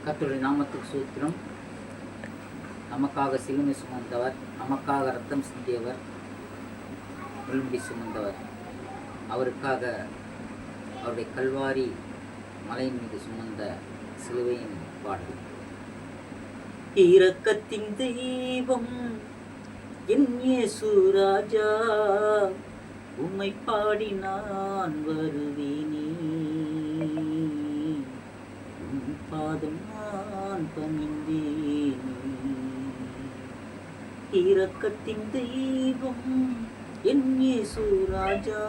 கர்த்தருடைய நாமத்துக்கு சூத்திரம். நமக்காக சிலுவை சுமந்தவர், நமக்காக ரத்தம் சிந்தியவர், முள்முடி சுமந்தவர், அவருக்காக அவருடைய கல்வாரி மலையின் மீது சுமந்த சிலுவையின் பாடல். இரக்கத்தின் தெய்வம் என் இயேசு ராஜா, உம்மை பாடி நான் வருவேனே, உம் பாதம் நான் பணிந்தேனே. இரக்கத்தின் தெய்வம் என் இயேசு ராஜா,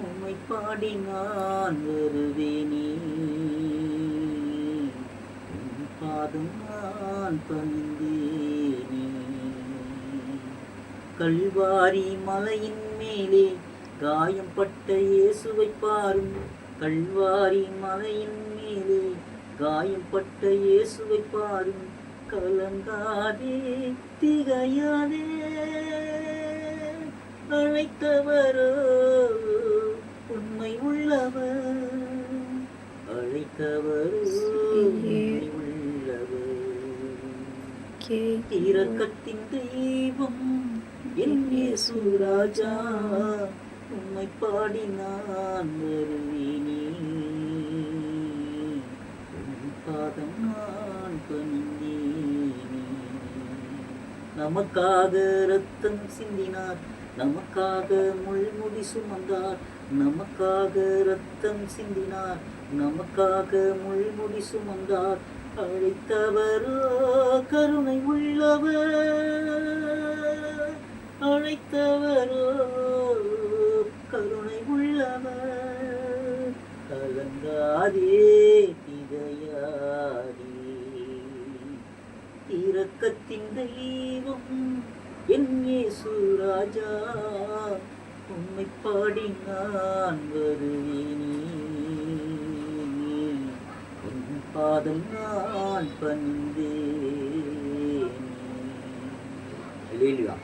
உம்மை பாடி நான் வருவேனே, உம் பாதம் நான் பணிந்தேனே. கல்வாரி மலையின் மேலே காயம்பட்ட இயேசுவை பாரும், கல்வாரி மலையின் மேலே காயம்பட்ட இயேசுவை பாரும். கலங்காதே திகையாதே, அழைத்தவரோ உண்மை உள்ளவர், அழைத்தவரோ உண்மை உள்ளவர். இரக்கத்தின் தெய்வம் என் இயேசு ராஜா, உம்மை பாடி நான் வருவேனே, உம் பாதம் நான் பணிந்தேனே. நமக்காக ரத்தம் சிந்தினார், நமக்காக முள்முடி சுமந்தார், நமக்காக ரத்தம் சிந்தினார், நமக்காக முள்முடி சுமந்தார். அழைத்தவரோ கருணை உள்ளவர், அழைத்தவரோ கருணை உள்ளவர். கலங்காதே திகையாதே, இரக்கத்தின் தெய்வம் என் இயேசு ராஜா, உம்மை பாடி நான் வருவேனே, உம் பாதம் நான் பணிந்தேனே. அல்லேலூயா.